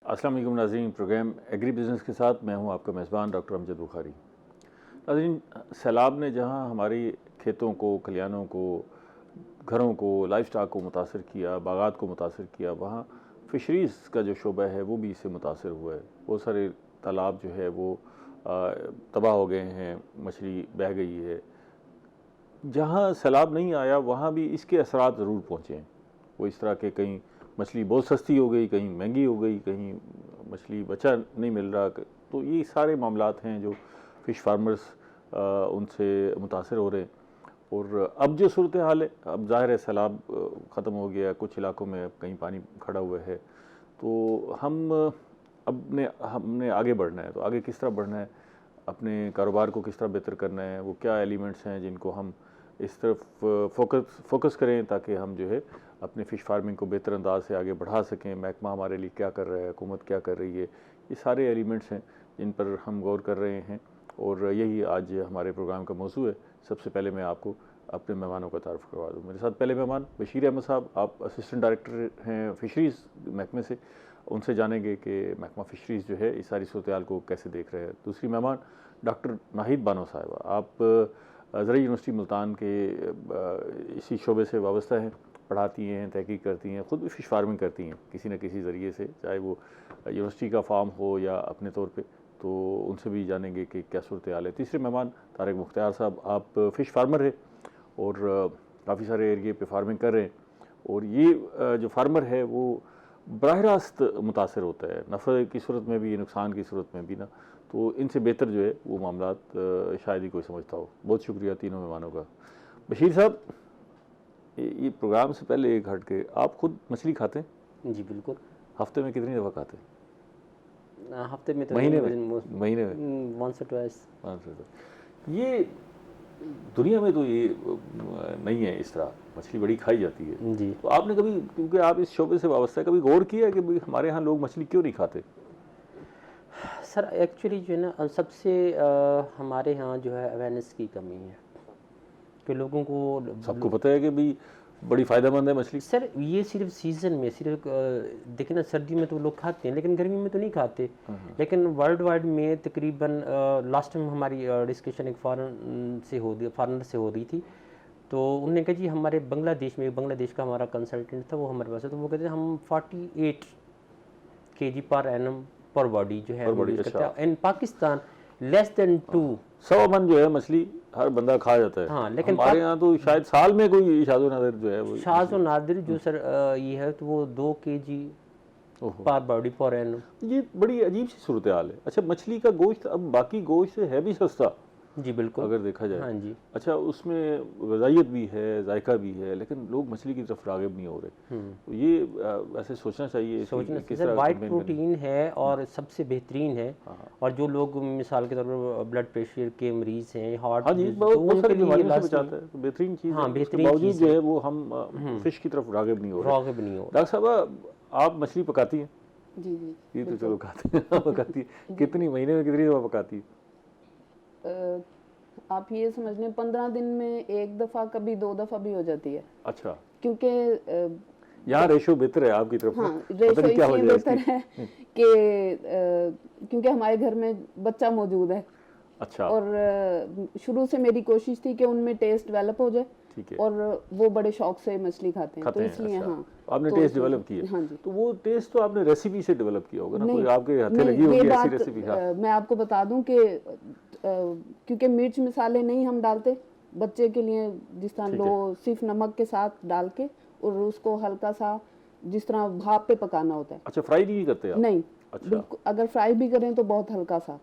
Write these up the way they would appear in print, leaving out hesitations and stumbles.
अस्सलाम वालेकुम नाज़रीन, प्रोग्राम एग्री बिज़नेस के साथ मैं हूं आपका मेज़बान डॉक्टर अमजद बुखारी। नाज़रीन, सैलाब ने जहां हमारी खेतों को, खलिहानों को, घरों को, लाइफ स्टॉक को मुतासर किया, बागात को मुतासर किया, वहाँ फ़िशरीज़ का जो शोबा है वो भी इससे मुतासर हुआ है। बहुत सारे तालाब जो है वो तबाह हो गए हैं, मछली बह गई है। जहाँ सैलाब नहीं आया वहाँ भी इसके असरात ज़रूर पहुँचे हैं। वो इस तरह के, कहीं मछली बहुत सस्ती हो गई, कहीं महंगी हो गई, कहीं मछली बचा नहीं मिल रहा। तो ये सारे मामलात हैं जो फ़िश फार्मर्स उनसे मुतासर हो रहे हैं। और अब जो सूरत हाल है, अब ज़ाहिर है सैलाब ख़त्म हो गया, कुछ इलाकों में अब कहीं पानी खड़ा हुआ है। तो हमने आगे बढ़ना है। तो आगे किस तरह बढ़ना है, अपने कारोबार को किस तरह बेहतर करना है, वो क्या एलिमेंट्स हैं जिनको हम इस तरफ फोकस करें ताकि हम जो है अपने फ़िश फार्मिंग को बेहतर अंदाज से आगे बढ़ा सकें। महकमा हमारे लिए क्या कर रहा है, हुकूमत क्या कर रही है, ये सारे एलिमेंट्स हैं जिन पर हम गौर कर रहे हैं और यही आज हमारे प्रोग्राम का मौजू है। सबसे पहले मैं आपको अपने मेहमानों का तारुफ करवा दूँ। मेरे साथ पहले मेहमान बशीर अहमद साहब, आप असिस्टेंट डायरेक्टर हैं फ़िशरीज़ महकमे से। उनसे जानेंगे कि महकमा फ़िशरीज़ जो है इस सारी सूरत हाल को कैसे देख रहे हैं। दूसरी मेहमान डॉक्टर नाहिद बानो साहिबा, आप ज़रूरी यूनिवर्सिटी मुल्तान के इसी शोबे से वाबस्ता हैं, पढ़ाती हैं, तहकीक करती हैं, ख़ुद भी फ़िश फार्मिंग करती हैं किसी न किसी ज़रिए से, चाहे वो यूनिवर्सिटी का फार्म हो या अपने तौर पे। तो उनसे भी जानेंगे कि क्या सूरत हाल है। तीसरे मेहमान तारिक मुख्तार साहब, आप फ़िश फार्मर हैं और काफ़ी सारे एरिए पे फार्मिंग कर रहे हैं। और ये जो फार्मर है वो बराह रास्त मुतासर होता है, नफ़े की सूरत में भी, नुकसान की सूरत में भी ना। तो इनसे बेहतर जो है वो मामलात शायद ही कोई समझता हो। बहुत शुक्रिया तीनों मेहमानों का। बशीर साहब, ये प्रोग्राम से पहले एक हट के, आप खुद मछली खाते हैं? जी बिल्कुल। हफ्ते में कितनी दफ़ा खाते हैं? हफ्ते में तो महीने में वंस और ट्वाइस। ये दुनिया में तो ये नहीं है, इस तरह मछली बड़ी खाई जाती है। जी तो आपने कभी, क्योंकि आप इस शोबे से वाबस्ता है, कभी गौर किया है कि भाई हमारे यहाँ लोग मछली क्यों नहीं खाते? सर, एक्चुअली जो है ना, सबसे हमारे यहाँ जो है अवेयरनेस की कमी है कि लोगों को सबको पता है कि भाई बड़ी फ़ायदेमंद है मछली। सर, ये सिर्फ सीज़न में, सिर्फ देखिए ना, सर्दी में तो लोग खाते हैं लेकिन गर्मी में तो नहीं खाते। लेकिन वर्ल्ड वाइड में तकरीबन लास्ट टाइम हमारी डिस्कशन एक फॉरेनर से हो रही थी। तो उन्होंने कहा जी हमारे बांग्लादेश का हमारा कंसल्टेंट था, वो हमारे पास है। तो वो कहते हैं हम 48 kg पर एनम पर बॉडी जो है यूज़ करते हैं। इन पाकिस्तान लेस देन 2 100 मन जो है मछली हर बंदा खा जाता है। हाँ, लेकिन हमारे यहाँ तो शायद साल में कोई शादो नादिर जो है वो नादिर जो सर ये है, तो वो 2 kg पर बॉडी पर एनम। ये बड़ी अजीब सी सूरत हाल है। अच्छा, मछली का गोश्त अब बाकी गोश्त से है भी सस्ता। जी बिल्कुल, अगर देखा जाए। हाँ जी। अच्छा, उसमें ग़िज़ाइयत भी है, जायका भी है, लेकिन लोग मछली की तरफ राग़िब नहीं हो रहे। तो ये ऐसे सोचना चाहिए। सर, वाइट प्रोटीन है और सबसे बेहतरीन है। और जो लोग मिसाल के तौर पर ब्लड प्रेशर के मरीज़ हैं, हार्ट, बहुत सारी बीमारियों से बचाता है, तो बेहतरीन चीज़ है। बेहतरीन बावजूद जो है वो हम फ़िश की तरफ राग़िब नहीं हो रहे। डॉक्टर साहब, आप मछली पकाती हैं? जी जी, ये तो चलो खाते हैं, पकाती है। कितनी महीने में कितनी दफ़ा पकाती है? आप ये समझ लें 15 दिन में एक दफ़ा, कभी 2 दफ़ा भी हो जाती है। अच्छा, क्योंकि यहाँ रेशो बेहतर है आपकी तरफ। हाँ, रेशो इसलिए बेहतर है कि क्योंकि हमारे घर में बच्चा मौजूद है। अच्छा। और शुरू से मेरी कोशिश थी कि उनमें टेस्ट डेवलप हो जाए। ठीक है। और वो बड़े शौक से मछली खाते हैं, तो इसलिए अच्छा। हाँ, आपने टेस्ट डेवलप किया? हाँ जी। तो वो टेस्ट तो आपने रेसिपी से डेवलप किया होगा ना, कोई आपके हाथे लगी होगी ऐसी रेसिपी? मैं आपको बता दूं कि क्योंकि मिर्च मसाले नहीं हम डालते बच्चे के लिए, जिस तरह लो सिर्फ नमक के साथ डाल के और उसको हल्का सा जिस तरह भाप पे पकाना होता है। अच्छा, फ्राई नहीं करते आप? नहीं। अच्छा। बिल्कुल, अगर फ्राई भी करें तो बहुत हल्का सा,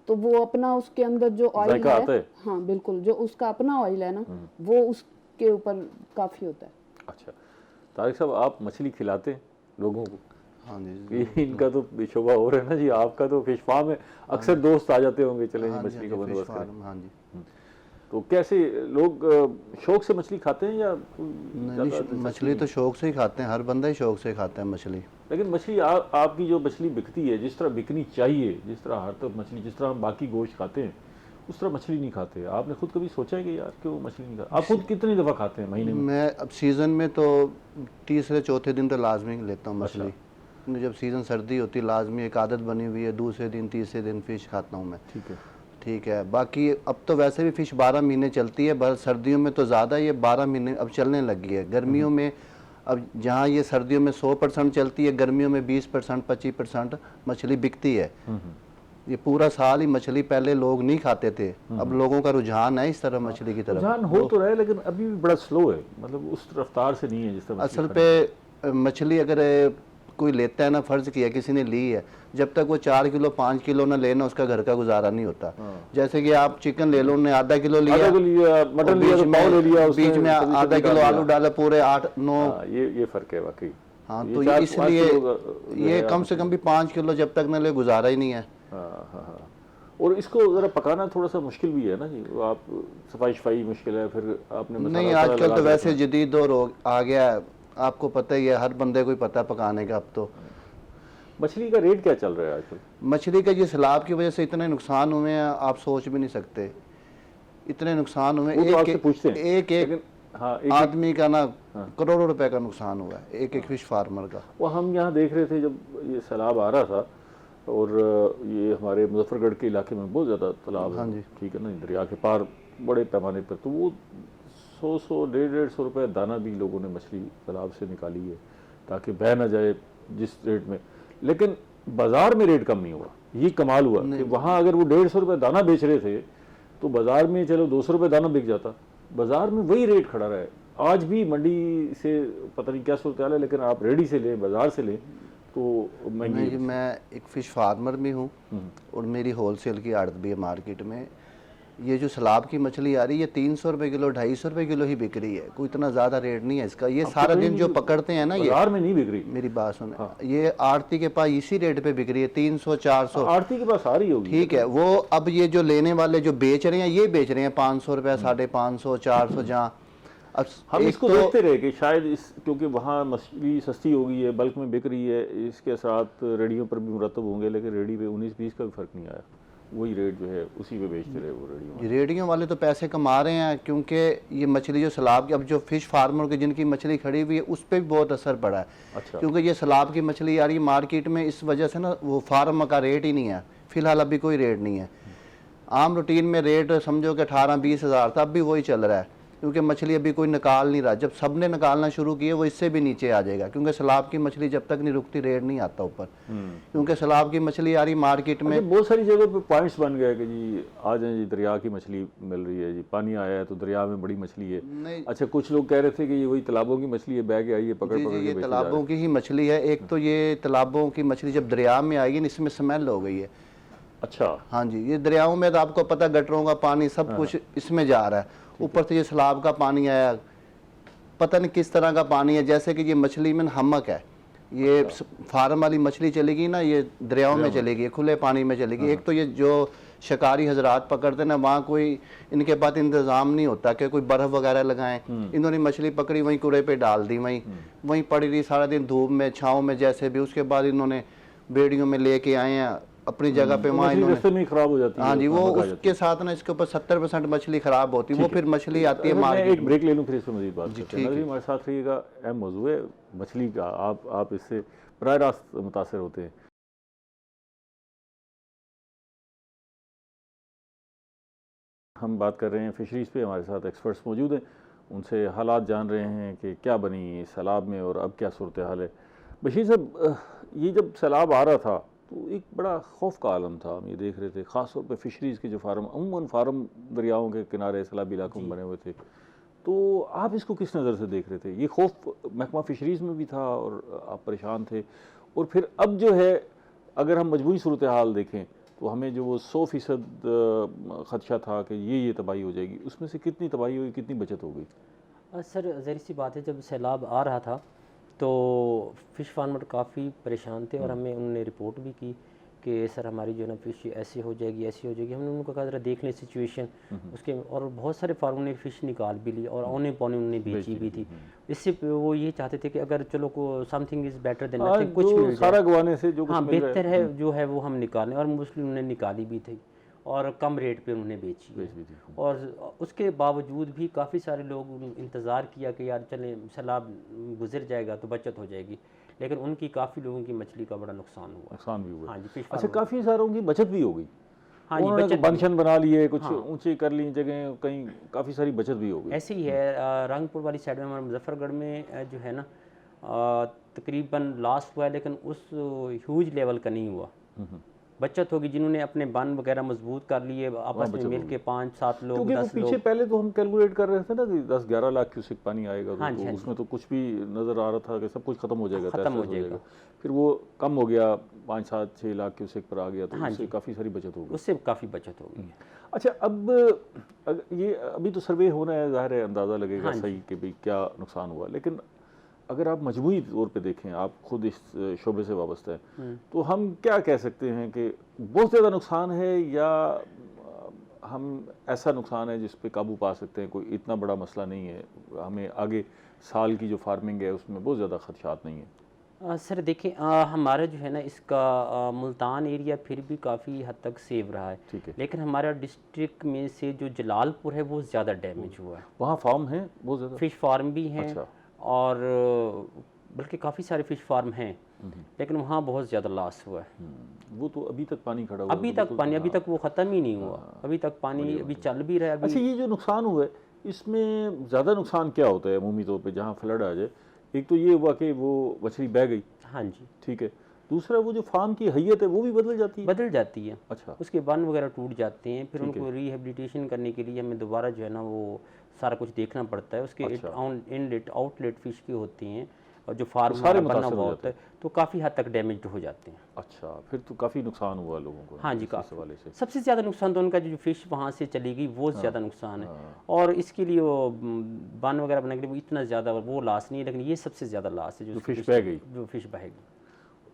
तो वो अपना उसके अंदर जो ऑयल है, हाँ बिल्कुल, जो उसका अपना ऑयल है ना, वो उसके ऊपर काफ़ी होता है। अच्छा, तारिक साहब, आप मछली खिलाते हैं लोगों को? हाँ जी। इनका तो शोभा हो रहा है ना जी, आपका तो फिश फार्म है, अक्सर दोस्त आ जाते होंगे, चलें जी मछली का बंदोबस्त करें। हाँ जी। तो कैसे लोग शौक से मछली खाते हैं या? नहीं, मछली तो शौक से ही खाते हैं, हर बंदा ही शौक से खाता है मछली। लेकिन मछली आपकी जो मछली बिकती है, जिस तरह बिकनी चाहिए, जिस तरह हर तरफ मछली, जिस तरह हम बाकी गोश्त खाते हैं उस तरह मछली नहीं खाते। आपने खुद कभी सोचा है कि यार क्यों मछली नहीं खाते? आप खुद कितनी दफ़ा खाते हैं महीने में? मैं अब सीज़न में तो तीसरे चौथे दिन तो लाजमी लेता हूँ मछली। अपने जब सीज़न सर्दी होती है लाजमी एक आदत बनी हुई है, दूसरे दिन तीसरे दिन फ़िश खाता हूँ मैं। ठीक है। ठीक है, बाकी अब तो वैसे भी फ़िश 12 महीने चलती है, बस सर्दियों में तो ज़्यादा ये 12 महीने अब चलने लगी है। गर्मियों में अब जहाँ ये सर्दियों में 100% चलती है, गर्मियों में 20% 25% मछली बिकती है। ये पूरा साल ही मछली पहले लोग नहीं खाते थे, अब लोगों का रुझान है इस तरह मछली की तरफ। रुझान हो तो रहा है लेकिन अभी भी बड़ा स्लो है, मतलब उस रफ्तार से नहीं है जिस तरह असल पे मछली अगर कोई लेता है ना, फ़र्ज़ किया किसी ने ली है, जब तक वो 4 किलो 5 किलो ना लेना उसका घर का गुजारा नहीं होता। जैसे कि आप चिकन ले लो, उन्होंने आधा किलो लिया, मटन लिया तो पाव ले लिया, बीच में आधा किलो आलू डाला, पूरे 8-9। ये फ़र्क है वाकई। हाँ, तो ये इसलिए ये कम से कम भी 5 किलो जब तक ना ले गुजारा ही नहीं है। हाँ। और इसको ज़रा पकाना थोड़ा सा मुश्किल भी है ना जी, आप सफाई मुश्किल है, फिर आपने नहीं आजकल तो वैसे जदीद दौर आ गया है, आपको पता ही है, हर बंदे को ही पता है पकाने का। अब तो मछली का रेट क्या चल रहा है आजकल? मछली का ये सैलाब की वजह से इतने नुकसान हुए हैं, आप सोच भी नहीं सकते, इतने नुकसान हुए। एक आदमी का ना करोड़ों रुपए का नुकसान हुआ है, एक फिश फार्मर का। वो हम यहाँ देख रहे थे जब ये सैलाब आ रहा था, और ये हमारे मुजफ्फरगढ़ के इलाके में बहुत ज़्यादा तालाब है। हाँ जी। ठीक है ना, दरिया के पार बड़े पैमाने पर, तो वो 100-150 रुपये दाना भी लोगों ने मछली तालाब से निकाली है ताकि बह ना जाए जिस रेट में। लेकिन बाज़ार में रेट कम नहीं हुआ, ये कमाल हुआ कि वहाँ अगर वो 150 रुपये दाना बेच रहे थे तो बाज़ार में चलो 200 रुपये दाना बिक जाता, बाज़ार में वही रेट खड़ा रहा है। आज भी मंडी से पता नहीं क्या सूरत हाल है, लेकिन आप रेडी से लें, बाज़ार से लें तो महंगी। मैं एक फ़िश फार्मर भी हूँ और मेरी होलसेल की आड़त भी है मार्केट में। ये जो सैलाब की मछली आ रही है 300 रुपये किलो 250 रुपये किलो ही बिक रही है, कोई इतना ज़्यादा रेट नहीं है इसका। ये सारा दिन जो पकड़ते हैं ना, ये बाजार में नहीं बिक रही, मेरी बात सुने, ये आड़ती के पास इसी रेट पे बिक रही है 300-400। आड़ती के पास आ रही होगी, ठीक है। वो अब ये जो लेने वाले जो बेच रहे हैं ये बेच रहे हैं 500 रुपये 550 400 जहाँ। अब हम इसको देखते रहे कि शायद इस क्योंकि वहाँ मछली सस्ती हो गई है, बल्क में बिक रही है, इसके साथ रेडियो पर भी मुरतब होंगे, लेकिन रेडी पे 19-20 का भी फ़र्क नहीं आया, वही रेट जो है उसी पे बेचते रहे वो रेडियो। रेडियो वाले तो पैसे कमा रहे हैं, क्योंकि ये मछली जो सैलाब की, अब जो फ़िश फार्मर की जिनकी मछली खड़ी हुई है उस पर भी बहुत असर पड़ा है। अच्छा। क्योंकि ये सैलाब की मछली आ रही है मार्केट में, इस वजह से ना वो फार्म का रेट ही नहीं है, फ़िलहाल अभी कोई रेट नहीं है। आम रूटीन में रेट समझो कि 18-20 हज़ार था, अब भी वही चल रहा है, क्योंकि मछली अभी कोई निकाल नहीं रहा। जब सब ने निकालना शुरू किए वो इससे भी नीचे आ जाएगा, क्योंकि सैलाब की मछली जब तक नहीं रुकती रेट नहीं आता ऊपर। क्योंकि सैलाब की मछली आ रही मार्केट में। बहुत सारी जगह पे पॉइंट्स बन गए कि जी आ जाए जी, दरिया की मछली मिल रही है जी, पानी आया है तो दरिया में बड़ी मछली है। अच्छा, कुछ लोग कह रहे थे कि ये वही तालाबों की मछली है, बह के आई है, पकड़ के ये तालाबों की ही मछली है। एक तो ये तालाबों की मछली जब दरिया में आएगी इसमें स्मेल हो गई है। अच्छा। हाँ जी, ये दरियाओं में तो आपको पता गटरों का पानी सब कुछ इसमें जा रहा है, ऊपर से ये सैलाब का पानी आया, पता नहीं किस तरह का पानी है। जैसे कि ये मछली में हमक है, ये फार्म वाली मछली चलेगी ना, ये दरियाओं में चलेगी, खुले पानी में चलेगी। एक तो ये जो शिकारी हजरात पकड़ते ना, वहाँ कोई इनके पास इंतज़ाम नहीं होता कि कोई बर्फ़ वगैरह लगाएं। इन्होंने मछली पकड़ी वहीं कूड़े पे डाल दी, वहीं पड़ी रही सारा दिन धूप में छाँव में जैसे भी। उसके बाद इन्होंने बेड़ियों में लेके आए हैं अपनी जगह पे, वहाँ इन्होंने खराब हो जाती है। हाँ जी, वो उसके साथ ना इसके ऊपर 70% मछली खराब होती है, वो फिर मछली आती है मार्केट। एक ब्रेक ले लूँ फिर इस पर मजीद बात करते हैं। हमारे साथ रहिएगा, अहम मौजू है मछली का, आप इससे बराह रास्त मुतासर होते हैं। हम बात कर रहे हैं फिशरीज़ पे, हमारे साथ एक्सपर्ट्स मौजूद हैं, उनसे हालात जान रहे हैं कि क्या बनी सैलाब में और अब क्या सूरत हाल है। बशीर साहब, ये जब सैलाब आ रहा था तो एक बड़ा खौफ का आलम था, हम ये देख रहे थे, ख़ास तौर पे फिशरीज़ के जो फार्म, अमूमन फार्म दरियाओं के किनारे सैलाबी इलाकों में बने हुए थे, तो आप इसको किस नज़र से देख रहे थे? ये खौफ महकमा फिशरीज़ में भी था और आप परेशान थे, और फिर अब जो है अगर हम मजमूई सूरत हाल देखें तो हमें जो वो 100% ख़दशा था कि ये तबाही हो जाएगी, उसमें से कितनी तबाही हुई, कितनी बचत हो गई? सर ज़ाहिर सी बात है, जब सैलाब आ रहा था तो फ़िश फार्मर काफ़ी परेशान थे, और हमें उन्होंने रिपोर्ट भी की कि सर हमारी जो है ना फ़िश ऐसी हो जाएगी, ऐसी हो जाएगी। हमने उनको कहा ज़रा देख लें सिचुएशन उसके, और बहुत सारे फार्मर ने फ़िश निकाल भी ली और औने पौने उन्होंने बेची भी थी। इससे वो ये चाहते थे कि अगर चलो को something is better than nothing, कुछ मिल जाए, सारा गवाने से जो हाँ बेहतर है जो है वो हम निकालें, और मोस्टली उन्होंने निकाली भी थी। और कम रेट पे उन्होंने बेची है। और उसके बावजूद भी काफ़ी सारे लोग इंतज़ार किया कि यार चलें सैलाब गुजर जाएगा तो बचत हो जाएगी, लेकिन उनकी काफ़ी लोगों की मछली का बड़ा नुकसान हुआ। नुकसान भी हुआ। हाँ जी, फिश अच्छा, फार्म। काफ़ी सारों की बचत भी हो गई। हाँ जी, उन्होंने बचत बंशन बना लिए, कुछ ऊंचे कर ली जगह, कहीं काफ़ी सारी बचत भी हो गई। ऐसे ही है। रंगपुर वाली साइड में हमारे मुजफ्फरगढ़ में जो है ना तकरीबन लॉस हुआ है, लेकिन उस ह्यूज लेवल का नहीं हुआ। बचत होगी, जिन्होंने अपने बन वगैरह मजबूत कर लिए आपस में मिल के 5-7 लोग, क्योंकि वो 10 पीछे लोग। पहले तो हम कैलकुलेट कर रहे थे ना कि 10-11 लाख क्यूसेक पानी आएगा, हाँ तो जी, हाँ उसमें तो कुछ भी नज़र आ रहा था कि सब कुछ ख़त्म हो जाएगा, ख़त्म हो तहस-नहस जाएगा। फिर वो कम हो गया, 5-7-6 लाख क्यूसेक पर आ गया, तो हाँ उससे जी। काफ़ी सारी बचत हो गई। उससे काफ़ी बचत होगी। अच्छा, अब ये अभी तो सर्वे होना है, ज़ाहिर है अंदाज़ा लगेगा हाँ सही कि भाई क्या नुकसान हुआ, लेकिन अगर आप मजमूई तौर पे देखें, आप खुद इस शोबे से वाबस्ता हैं, तो हम क्या कह सकते हैं कि बहुत ज़्यादा नुकसान है या हम ऐसा नुकसान है जिस पे काबू पा सकते हैं, कोई इतना बड़ा मसला नहीं है, हमें आगे साल की जो फार्मिंग है उसमें बहुत ज़्यादा खदशात नहीं है? सर देखिए, हमारा जो है ना इसका मुल्तान एरिया फिर भी काफ़ी हद तक सेव रहा है, ठीक है। लेकिन हमारा डिस्ट्रिक्ट में से जो जलालपुर है वो ज़्यादा डैमेज हुआ है। वहाँ फार्म है बहुत ज़्यादा? फ़िश फार्म भी हैं। अच्छा। और बल्कि काफ़ी सारे फ़िश फार्म हैं, लेकिन वहाँ बहुत ज़्यादा लॉस हुआ है। वो तो अभी तक पानी खड़ा हुआ है, अभी तो तक बिल्कुल। पानी, अभी तक वो ख़त्म ही नहीं हुआ, अभी तक पानी अभी चल भी रहा है अच्छा, अभी। ये जो नुकसान हुआ है इसमें ज़्यादा नुकसान क्या होता है अमूमी तौर पे जहाँ फ्लड आ जाए? एक तो ये हुआ कि वो मछली बह गई, हाँ जी, ठीक है। दूसरा वो जो फार्म की हैयत है वो भी बदल जाती है। बदल जाती है। अच्छा, उसके बन वगैरह टूट जाते हैं, फिर उनको रिहेबिलिटेशन करने के लिए हमें दोबारा जो है ना वो सारा कुछ देखना पड़ता है। उसके इनलेट आउटलेट फ़िश के होते हैं, और जो फार्म सारे बना मुतासर हो हुआ जाते होता है तो काफ़ी हद तक डैमेज हो जाते हैं। अच्छा, फिर तो काफ़ी नुकसान हुआ लोगों को। हाँ जी, इस काफ़ी। हवाले से। सबसे ज़्यादा नुकसान तो उनका जो फ़िश वहाँ से चली गई वो ज़्यादा नुकसान है, और इसके लिए वो बन वगैरह बनाने के लिए वो इतना ज़्यादा वो लॉस नहीं है, लेकिन ये सबसे ज़्यादा लॉस है जो फिश बह गई। जो फ़िश बहेगी।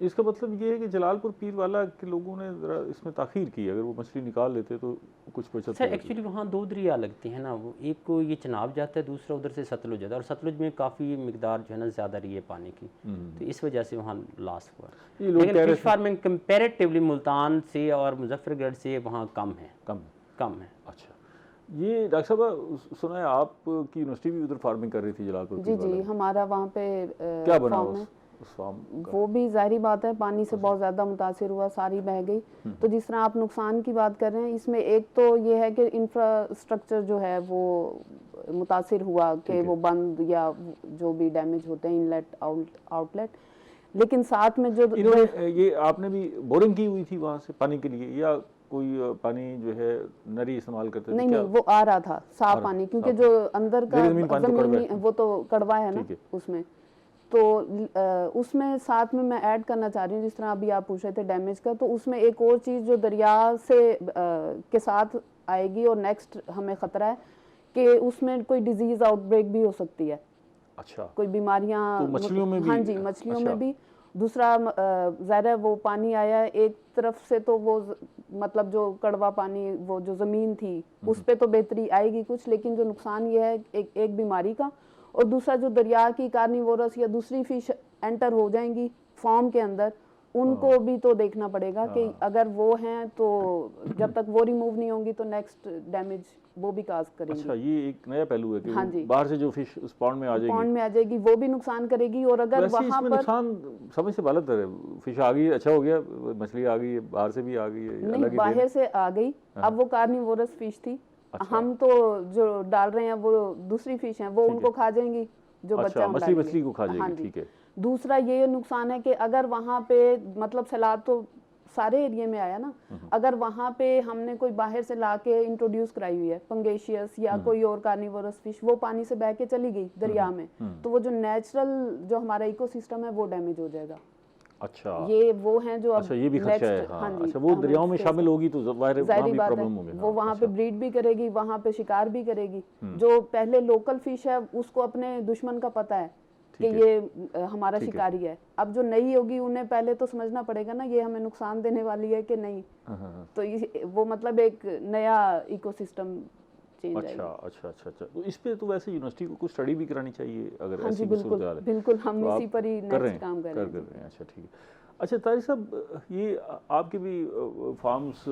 इसका मतलब ये है कि जलालपुर पीरवाला के लोगों ने ज़रा इसमें ताख़ीर की, अगर वो मछली निकाल लेते तो कुछ बचत हो सर जाती। एक्चुअली वहाँ 2 दरिया लगते हैं ना, वो एक को ये चिनाब जाता है, दूसरा उधर से सतलुज जाता है, और सतलुज में काफ़ी मिकदार जो है ना ज़्यादा रही है पानी की, तो इस वजह से वहाँ लॉस हुआ। ये लोग कह लेकिन रहे फिश फार्मिंग कंपेरेटिवली मुल्तान से और मुजफ्फरगढ़ से वहाँ कम है, कम है। अच्छा, ये डॉक्टर साहब सुना है आपकी यूनिवर्सिटी भी उधर फार्मिंग कर रही थी जलालपुर जी पीरवाला जी, में। हमारा वहाँ पे क्या बना फार्म है। उस फार्म का? वो भी जाहिर बात है पानी से बहुत ज़्यादा मुतासिर हुआ, सारी बह गई। तो जिस तरह आप नुकसान की बात कर रहे हैं, इसमें एक तो ये है कि इंफ्रास्ट्रक्चर जो है वो मुतासिर हुआ कि वो बंद या जो भी डैमेज होते हैं, इनलेट आउटलेट। लेकिन साथ में जो इन्होंने ये आपने भी बोरिंग की हुई थी वहाँ से पानी के लिए, या कोई पानी जो है नरी इस्तेमाल करते थे? नहीं नहीं, वो आ रहा था साफ पानी, क्योंकि जो अंदर का ज़मीनी पानी तो कड़वा है। वो तो कड़वा है ना उसमें। तो उसमें साथ में मैं ऐड करना चाह रही हूँ, जिस तरह अभी आप पूछ रहे थे डैमेज का, तो उसमें एक और चीज़ जो दरिया से के साथ आएगी और नेक्स्ट हमें ख़तरा है कि उसमें कोई डिजीज़ आउटब्रेक भी हो सकती है। अच्छा, कोई बीमारियां तो मछलियों में भी? हाँ जी, मछलियों अच्छा। में भी। दूसरा ज़ाहिर है वो पानी आया है एक तरफ से, तो वो मतलब जो कड़वा पानी, वो जो ज़मीन थी उस पे तो बेहतरी आएगी कुछ, लेकिन जो नुकसान ये है एक बीमारी का, और दूसरा जो दरिया की कार्निवोरस या दूसरी फिश एंटर हो जाएंगी फार्म के अंदर, उनको भी तो देखना पड़ेगा कि अगर वो हैं तो जब तक वो रिमूव नहीं होंगी तो नेक्स्ट डैमेज वो भी काज करेंगी। अच्छा, ये एक नया पहलू है कि हाँ वो जी। बाहर से जो फिश उस पॉन्ड में आ जाएगी, पॉन्ड में आ जाएगी, वो भी नुकसान करेगी। और अगर वैसे वहाँ इसमें पर नुकसान समझ से गलत है, फिश आ गई अच्छा हो गया, मछली आ गई है, बाहर से भी आ गई है, नहीं, अलग ही बाहर से आ गई, अब वो कार्निवोरस फिश थी। हम तो जो डाल रहे हैं वो दूसरी फिश हैं, वो उनको खा जाएंगी जो बच्चा अच्छा, हम मछली डालेंगे। को खा हाँ जाएगी, जी। ठीक है। दूसरा ये नुकसान है कि अगर वहाँ पे मतलब सैलाब तो सारे एरिया में आया ना, अगर वहाँ पे हमने कोई बाहर से लाके इंट्रोड्यूस कराई हुई है पंगेशियस या कोई और कार्निवोरस फिश, वो पानी से बह के चली गई दरिया में, तो वो जो नेचुरल जो हमारा इकोसिस्टम है वो डैमेज हो जाएगा। अच्छा, ये वो हैं जो अच्छा, ये भी खर्चा है। हाँ, हाँ जी, अच्छा, वो दरियाओं में शामिल होगी तो वहाँ जाहिर भी बात है प्रॉब्लम होगी। वो वहाँ पे ब्रीड भी करेगी, वहाँ पे शिकार भी करेगी। जो पहले लोकल फिश है उसको अपने दुश्मन का पता है कि ये हमारा शिकारी है। अब जो नई होगी उन्हें पहले तो समझना पड़ेगा ना ये हमें नुकसान देने वाली है कि नहीं। तो वो मतलब एक नया इकोसिस्टम चेंज अच्छा, अच्छा, अच्छा, अच्छा। तो इस पे तो वैसे यूनिवर्सिटी को कुछ स्टडी भी करानी चाहिए अगर हाँ जी, ऐसी बिल्कुल सूरत हाल है। बिल्कुल, हम तो इसी आप पर ही कर रहे नेक्स्ट काम कर रहे हैं। अच्छा, ठीक है। अच्छा तारिक साहब, ये आपके भी फार्म्स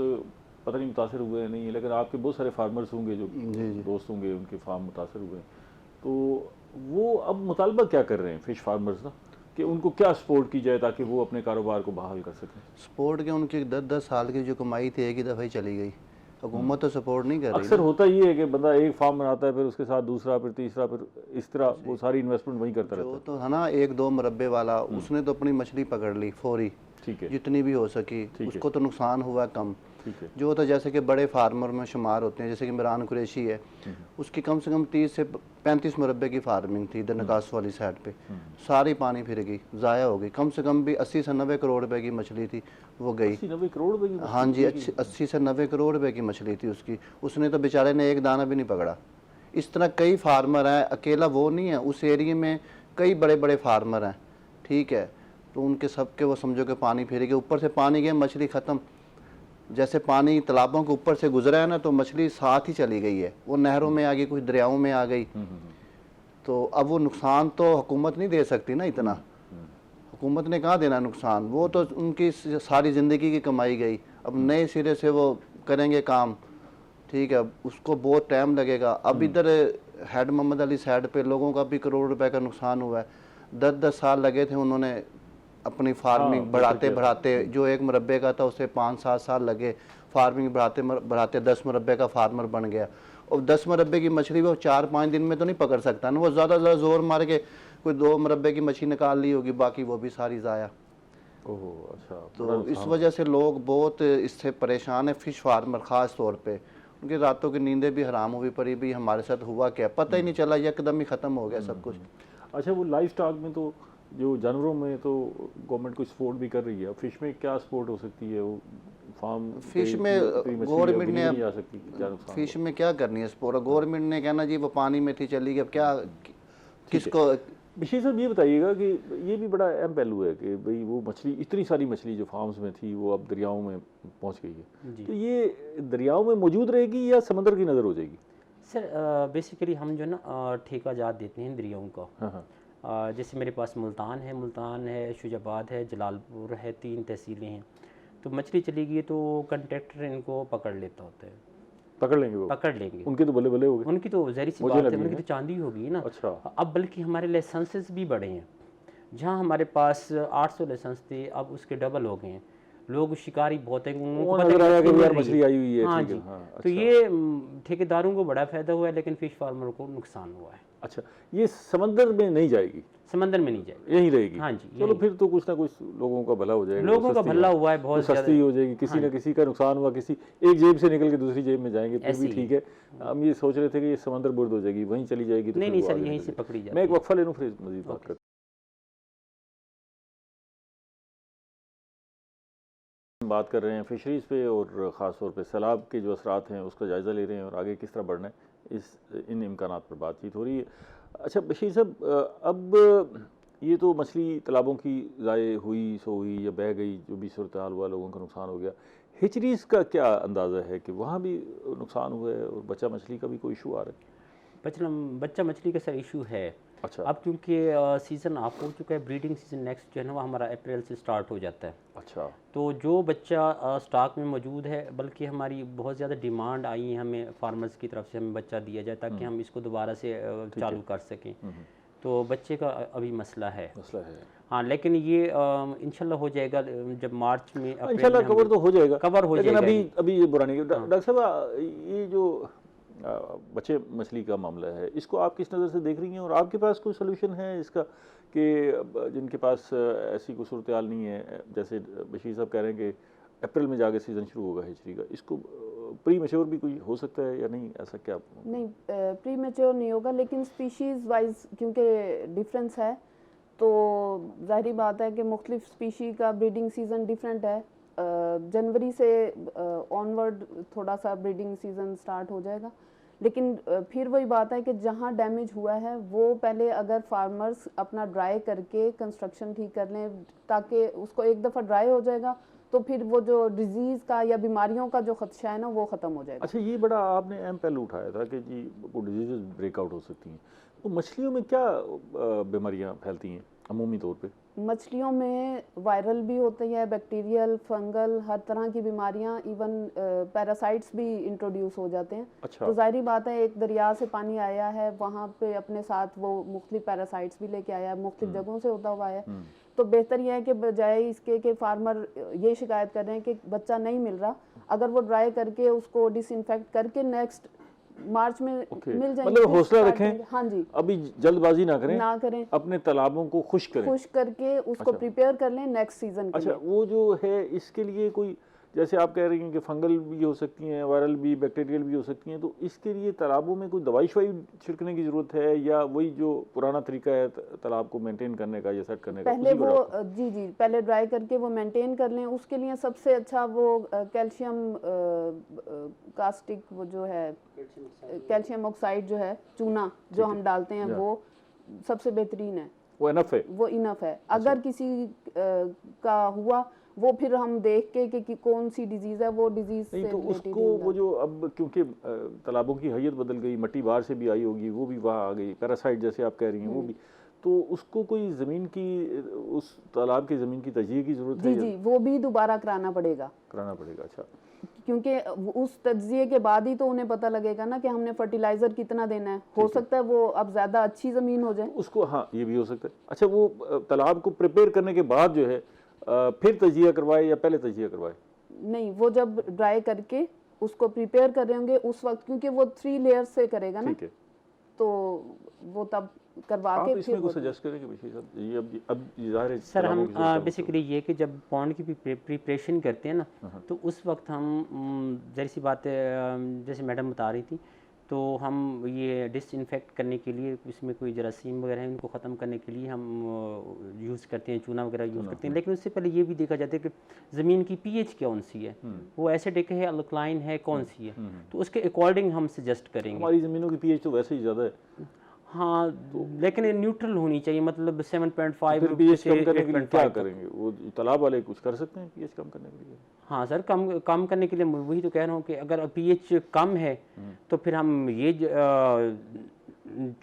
पता नहीं मुतासर हुए हैं नहीं, लेकिन आपके बहुत सारे फार्मर्स होंगे जो दोस्त होंगे, उनके फार्म मुतासर हुए हैं, तो वो अब मुतालबा क्या कर रहे हैं फिश फार्मर्स ना, कि उनको क्या सपोर्ट की जाए ताकि वो अपने कारोबार को बहाल कर सकें? सपोर्ट के उनकी 10-10 साल की जो कमाई थी एक ही दफ़ा ही चली गई। हुकूमत तो सपोर्ट नहीं कर रही अक्सर ना। होता ये है कि बंदा एक फार्म बनाता है, फिर उसके साथ दूसरा, फिर तीसरा, फिर इस तरह वो सारी इन्वेस्टमेंट वहीं करता रहता जो है। तो है ना 1-2 मुरब्बे वाला, उसने तो अपनी मछली पकड़ ली फौरी, ठीक है, जितनी भी हो सकी, उसको तो नुकसान हुआ कम। ठीक है। जो तो जैसे कि बड़े फार्मर में शुमार होते हैं, जैसे कि इमरान कुरैशी है, उसकी कम से कम 30 से 35 मुरब्बे की फार्मिंग थी इधर नकास वाली साइड पे, सारी पानी फिर गई, ज़ाया हो गई। कम से कम भी 80 से 90 करोड़ रुपए की मछली थी, वो गई। 80-90 करोड़ रुपए की मछली? हाँ जी, 80 से 90 करोड़ रुपए की मछली थी उसकी, उसने तो बेचारे ने एक दाना भी नहीं पकड़ा। इस तरह कई फार्मर हैं, अकेला वो नहीं है, उस एरिया में कई बड़े बड़े फार्मर हैं, ठीक है, तो उनके सबके वो समझो कि पानी फिर गए, ऊपर से पानी गया, मछली ख़त्म। जैसे पानी तालाबों के ऊपर से गुजरा है ना, तो मछली साथ ही चली गई है, वो नहरों में आ गई, कुछ दरियाओं में आ गई। तो अब वो नुकसान तो हुकूमत नहीं दे सकती ना इतना, हुकूमत ने कहाँ देना नुकसान, वो तो उनकी सारी ज़िंदगी की कमाई गई। अब नए सिरे से वो करेंगे काम, ठीक है, उसको बहुत टाइम लगेगा। अब इधर हेड मोहम्मद अली साइड पे लोगों का भी करोड़ रुपए का नुकसान हुआ है। 10-10 साल लगे थे उन्होंने अपनी फार्मिंग बढ़ाते बढ़ाते, जो 1 मुरब्बे का था उसे 5-7 साल लगे, फार्मिंग बढ़ाते बढ़ाते 10 मुरब्बे का फार्मर बन गया। और 10 मुरब्बे की मछली वो 4-5 दिन में तो नहीं पकड़ सकता ना, वो ज़्यादा ज़ोर मार के कोई 2 मुरब्बे की मछली निकाल ली होगी, बाकी वो भी सारी ज़ाया। ओहो, अच्छा। तो इस वजह से लोग बहुत इससे परेशान है, फ़िश फार्मर ख़ास तौर पे, उनकी रातों की नींदें भी हराम हुई पड़ी, भी हमारे साथ हुआ क्या, पता ही नहीं चला, एकदम ही ख़त्म हो गया सब कुछ। अच्छा, वो लाइफ स्टॉक में तो जो जानवरों में तो गवर्नमेंट कुछ सपोर्ट भी कर रही है, फिश में क्या सपोर्ट हो सकती है? वो फार्म फिश में गवर्नमेंट ने नहीं आ सकती, क्या नुकसान? फिश में क्या करनी है स्पोर्ट, गवर्नमेंट ने कहना जी वो पानी में थी चली गई, अब क्या किसको। विशेष साहब ये बताइएगा कि ये भी बड़ा अहम पहलू है कि भाई वो मछली, इतनी सारी मछली जो फार्म्स में थी वो अब दरियाओं में पहुंच गई है, तो ये दरियाओं में मौजूद रहेगी या समंदर की नज़र हो जाएगी? सर बेसिकली हम जो है ना ठेका जात देते हैं दरियाओं का। हाँ। जैसे मेरे पास मुल्तान है, शुजाबाद है, जलालपुर है, 3 तहसीलें हैं। तो मछली चली गई तो कंट्रैक्टर इनको पकड़ लेता होता है, पकड़ लेंगे वो? पकड़ लेंगे। उनके तो बल्ले बल्ले हो गए, उनकी तो ज़ाहिर सी बात है, उनकी तो चांदी होगी ना। अच्छा। अब बल्कि हमारे लाइसेंसेस भी बढ़े हैं, जहाँ हमारे पास 800 लाइसेंस थे अब उसके डबल हो गए हैं। लोग शिकारी बहुत हैं, उनको पता नजर आया कि नहीं यार मछली आई हुई है। हाँ ठीक जी। है, हाँ, तो ये ठेकेदारों को बड़ा फ़ायदा हुआ है, लेकिन फ़िश फार्मर को नुकसान हुआ है। अच्छा, ये समंदर में नहीं जाएगी, समंदर में नहीं जाएगी, यहीं रहेगी? हाँ जी। चलो फिर तो कुछ ना कुछ लोगों का भला हो जाएगा, लोगों का भला हुआ है, बहुत सस्ती हो जाएगी, किसी ना किसी का नुकसान हुआ, किसी एक जेब से निकल के दूसरी जेब में जाएंगे, फिर भी ठीक है। हम ये सोच रहे थे कि ये समंदर बुर्द हो जाएगी, वहीं चली जाएगी, तो नहीं सर, यहीं से पकड़ी जाएगी। मैं एक वक्फा ले लूँ, फिर मजीद बात करते हैं। बात कर रहे हैं फिशरीज़ पे और ख़ास तौर पे सैलाब के जो असरात हैं उसका जायज़ा ले रहे हैं और आगे किस तरह बढ़ना है इन इम्कानात पर बातचीत हो रही है। अच्छा बशीर साहब, अब ये तो मछली तालाबों की ज़ाय हुई सो हुई या बह गई, जो भी सूरत हाल हुआ, लोगों का नुकसान हो गया। हिचरीज़ का क्या अंदाज़ा है कि वहाँ भी नुकसान हुआ है और बच्चा मछली का भी कोई इशू आ रहा है? बच्चा मछली का सर इशू है। अच्छा। अब क्योंकि सीज़न ऑफ हो चुका है, ब्रीडिंग सीज़न नेक्स्ट जो है ना वो हमारा अप्रैल से स्टार्ट हो जाता है। अच्छा। तो जो बच्चा स्टॉक में मौजूद है, बल्कि हमारी बहुत ज़्यादा डिमांड आई है हमें फार्मर्स की तरफ से, हमें बच्चा दिया जाए ताकि हम इसको दोबारा से चालू कर सकें। तो बच्चे का अभी मसला है। हाँ, लेकिन ये इंशाल्लाह हो जाएगा जब मार्च में, इंशाल्लाह कवर तो हो जाएगा, कवर हो जाएगा। लेकिन अभी ये बुरा नहीं। डॉक्टर साहब, ये जो बच्चे मछली का मामला है, इसको आप किस नज़र से देख रही हैं और आपके पास कोई सोल्यूशन है इसका कि जिनके पास ऐसी कोई सूरत हाल नहीं है, जैसे बशीर साहब कह रहे हैं कि अप्रैल में जाके सीज़न शुरू होगा हिजरी का, इसको प्री मैच्योर भी कोई हो सकता है या नहीं, ऐसा क्या? नहीं, प्री मैच्योर नहीं होगा, लेकिन स्पीशीज़ वाइज क्योंकि डिफरेंस है, तो ज़ाहिरी बात है कि मुख्तलिफ स्पीशी का ब्रीडिंग सीज़न डिफरेंट है। जनवरी से ऑनवर्ड थोड़ा सा ब्रीडिंग सीज़न स्टार्ट हो जाएगा, लेकिन फिर वही बात है कि जहाँ डैमेज हुआ है वो पहले अगर फार्मर्स अपना ड्राई करके कंस्ट्रक्शन ठीक कर लें, ताकि उसको एक दफ़ा ड्राई हो जाएगा तो फिर वो जो डिजीज़ का या बीमारियों का जो खदशा है ना वो ख़त्म हो जाएगा। अच्छा, ये बड़ा आपने अहम पहलू उठाया था कि जी वो डिजीज़ ब्रेकआउट हो सकती हैं, तो मछलियों में क्या बीमारियाँ फैलती हैं अमूमी तौर पे? मछलियों में वायरल भी होती है, बैक्टीरियल, फंगल, हर तरह की बीमारियां, इवन पैरासाइट्स भी इंट्रोड्यूस हो जाते हैं। अच्छा। तो जाहिर बात है, एक दरिया से पानी आया है, वहाँ पे अपने साथ वो मुख्तलिफ पैरासाइट्स भी लेके आया है, मुख्तलिफ जगहों से होता हुआ है। तो बेहतर यह है कि बजाय इसके कि फार्मर ये शिकायत कर रहे हैं कि बच्चा नहीं मिल रहा, अगर वो ड्राई करके उसको डिसइंफेक्ट करके नेक्स्ट मार्च में मिल जाएंगे। मतलब हौसला start रखें, करेंगे। हाँ जी, अभी जल्दबाजी ना करें, ना करें, अपने तालाबों को खुश्क करें। खुश करके उसको प्रिपेयर कर लें नेक्स्ट सीजन के अच्छा, लिए। वो जो है इसके लिए कोई, जैसे आप कह रही हैं कि फंगल भी हो सकती हैं, वायरल भी, बैक्टीरियल भी हो सकती हैं, तो इसके लिए तालाबों में कोई दवाई शवाई छिड़कने की ज़रूरत है, या वही जो पुराना तरीका है तालाब को मेंटेन करने का या सेट करने का? पहले उसी को वो रखो। जी पहले ड्राई करके वो मेंटेन कर लें। उसके लिए सबसे अच्छा वो कैल्शियम कास्टिक, वो जो है कैल्शियम ऑक्साइड जो है, चूना जो हम डालते हैं, वो सबसे बेहतरीन है, वो इनफ है? वो इनफ है। अगर किसी का हुआ, वो फिर हम देख के कि कौन सी डिजीज है, वो डिजीज से नहीं तो related उसको ही होगा। वो जो अब क्योंकि तालाबों की हैयत बदल गई, मिट्टी बाहर से भी आई होगी, वो भी वहाँ आ गई, पैरासाइट जैसे आप कह रही हैं वो भी, तो उसको कोई ज़मीन की, उस तालाब की ज़मीन की तजज़िये की ज़रूरत है? जी वो भी दोबारा कराना पड़ेगा, कराना पड़ेगा। अच्छा, क्योंकि उस तज्जिए के बाद ही तो उन्हें पता लगेगा ना कि हमने फर्टिलाइजर कितना देना है। हो सकता है वो अब ज्यादा अच्छी जमीन हो जाए उसको, हाँ ये भी हो सकता है। अच्छा, वो तालाब को प्रिपेयर करने के बाद जो है फिर तजिया करवाए या पहले तजिया करवाए? नहीं, वो जब ड्राई करके उसको प्रिपेयर कर रहे होंगे उस वक्त, क्योंकि वो 3 लेयर्स से करेगा ना, ठीक है। तो वो तब करवा आप के इसमें फिर कुछ सजेस्ट करेंगे विशेष साहब? ये अब ज़ाहिर है सर, तालाबों हम की ज़रूरत है बेसिकली ये कि जब पॉन्ड की प्रिपरेशन करते हैं ना, तो उस वक्त हम ज़ाहिर सी बात है, जैसे मैडम बता रही थी, तो हम ये डिसइंफेक्ट करने के लिए इसमें कोई जरासीम वगैरह है उनको ख़त्म करने के लिए हम यूज़ करते हैं, चूना वगैरह यूज़ करते हैं। लेकिन उससे पहले ये भी देखा जाता है कि ज़मीन की पीएच कौन सी है, वो एसिडिक है, अल्कलाइन है, कौन सी है, तो उसके अकॉर्डिंग हम सजेस्ट करेंगे। हमारी ज़मीनों की पीएच तो वैसे ही ज़्यादा है। हाँ, लेकिन न्यूट्रल होनी चाहिए, मतलब 7.5 फिर पीएच से कम करने के लिए क्या 8.5 तक। करेंगे? वो तालाब वाले कुछ कर सकते हैं पीएच कम करने के लिए? हाँ सर, कम करने के लिए मैं वही तो कह रहा हूँ कि अगर पीएच कम है तो फिर हम ये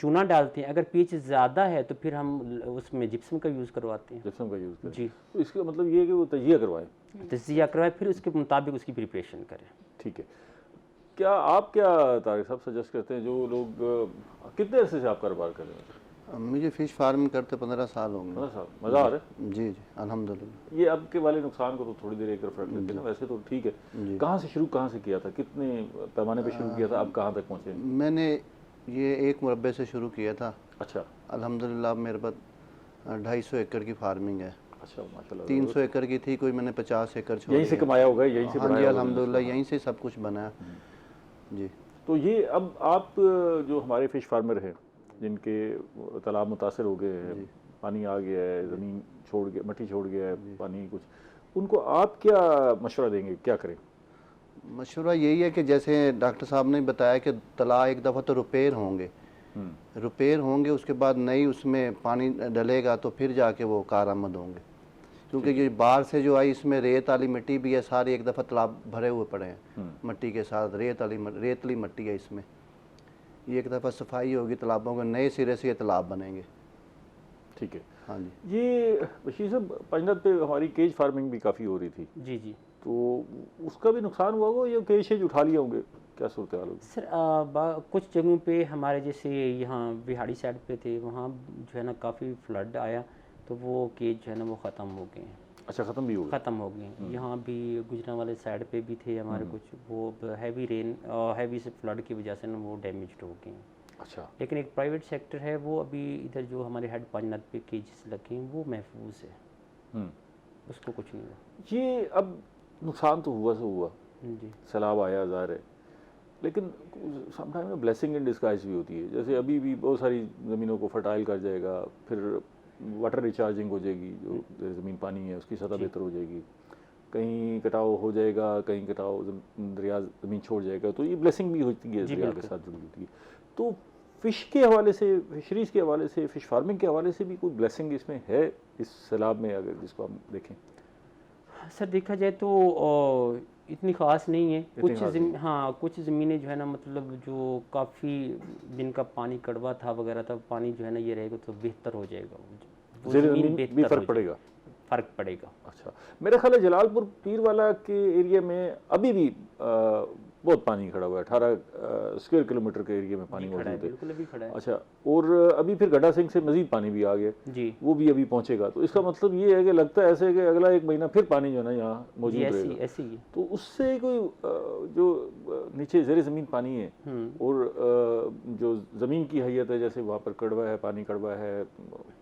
चूना डालते हैं, अगर पीएच ज़्यादा है तो फिर हम उसमें जिप्सम का यूज़ करवाते हैं। जिप्सम का यूज़ करें? जी, तो इसका मतलब ये है कि वो तजिया करवाएं। तजिया करवाए, फिर उसके मुताबिक उसकी प्रिपरेशन करें। ठीक है। आप क्या तारिक साहब सजेस्ट करते हैं, जो लोग कितने अरसे से आप कारोबार कर रहे हैं? मुझे फ़िश फार्मिंग करते 15 साल होंगे। 15 साल। मज़ा आ रहा है? जी अल्हम्दुलिल्लाह। ये अब के वाले नुकसान को तो थोड़ी देर एक तरफ रख लेते हैं ना, वैसे तो ठीक है। कहाँ से शुरू, कहाँ से किया था, कितने पैमाने पे शुरू किया था, अब कहाँ तक पहुँचे? मैंने ये 1 मुरब्बे से शुरू किया था। अच्छा अल्हम्दुलिल्लाह मेरे पास 250 एकड़ की फार्मिंग है। अच्छा, माशाल्लाह। 300 एकड़ की थी, कोई मैंने 50 एकड़ छोड़ी यहीं से है। कमाया होगा, यहीं से हाँ जी बनाया होगा। अल्हम्दुलिल्लाह, यहीं से सब कुछ बना है जी। तो ये अब आप जो हमारे फ़िश फार्मर हैं, जिनके तालाब मुतासर हो गए हैं, पानी आ गया है, ज़मीन छोड़ गया, मिट्टी छोड़ गया है, पानी कुछ, उनको आप क्या मशवरा देंगे, क्या करें? मशवरा यही है कि जैसे डॉक्टर साहब ने बताया कि तालाब एक दफ़ा तो रिपेयर होंगे, उसके बाद नई उसमें पानी डलेगा तो फिर जाके वो कारआमद होंगे, क्योंकि ये बाहर से जो आई इसमें रेत वाली मिट्टी भी है, सारी एक दफ़ा तालाब भरे हुए पड़े हैं मिट्टी के साथ, रेतली मिट्टी है इसमें। ये एक दफ़ा सफाई होगी तालाबों के, नए सिरे से ये तालाब बनेंगे। ठीक है। हाँ जी। ये बशीर साहब, पंजनत पे हमारी केज फार्मिंग भी काफ़ी हो रही थी, जी जी तो उसका भी नुकसान हुआ होगा या केज शेज उठा लिए होंगे, क्या सूरत हाल होगी? सर, कुछ जगहों पे हमारे जैसे यहाँ बिहाड़ी साइड पे थे, वहाँ जो है ना काफ़ी फ्लड आया, तो वो केज जो है ना वो ख़त्म हो गए हैं। अच्छा, ख़त्म भी हो गया? ख़त्म हो गए। यहाँ भी गुजरांवाले साइड पे भी थे हमारे कुछ, वो हैवी रेन हैवी से फ्लड की वजह से ना वो डैमेज्ड हो गए हैं। अच्छा। लेकिन एक प्राइवेट सेक्टर है, वो अभी इधर जो हमारे हेड पंजनाथ पे केजेस लगे हैं वो महफूज है, उसको कुछ नहीं हुआ। ये अब नुकसान तो हुआ सो हुआ, जी सैलाब आया ज़ाहिर है, लेकिन समटाइम में ब्लेसिंग इन डिस्गाइज भी होती है। जैसे अभी भी बहुत सारी ज़मीनों को फर्टाइल कर जाएगा, फिर वाटर रिचार्जिंग हो जाएगी, जो ज़मीन पानी है उसकी सतह बेहतर हो जाएगी, कहीं कटाव हो जाएगा, कहीं कटाव दरिया ज़मीन छोड़ जाएगा, तो ये ब्लेसिंग भी होती है, दरिया के साथ जुड़ी होती है। तो फ़िश के हवाले से, फिशरीज़ के हवाले से, फ़िश फार्मिंग के हवाले से भी कोई ब्लेसिंग इसमें है, इस सैलाब में, अगर जिसको हम देखें? सर, देखा जाए तो इतनी ख़ास नहीं है। कुछ ज़मीनें जो है ना, मतलब जो काफ़ी जिनका पानी कड़वा था वगैरह था, पानी जो है ना ये रहेगा तो बेहतर हो जाएगा, वो ज़ेर ज़मीन ज़मीन भी बेहतर फ़र्क हो पड़ेगा। फ़र्क पड़ेगा। अच्छा, मेरा ख्याल है जलालपुर पीरवाला के एरिया में अभी भी बहुत पानी खड़ा हुआ है, 18 स्क्वायर किलोमीटर के एरिया में पानी खड़ा है, मौजूद है। बिल्कुल अभी खड़ा है। अच्छा, और अभी फिर गड्ढा सिंह से मजीद पानी भी आ गया, जी वो भी अभी पहुंचेगा। तो इसका मतलब ये है कि लगता है ऐसे है कि अगला 1 महीना फिर पानी जो है ना यहाँ मौजूद जी, ऐसी रहेगा। ऐसी ही है। तो उससे कोई जो नीचे ज़ेर ज़मीन पानी है और जो ज़मीन की हैयत है, जैसे वहाँ पर कड़वा है, पानी कड़वा है,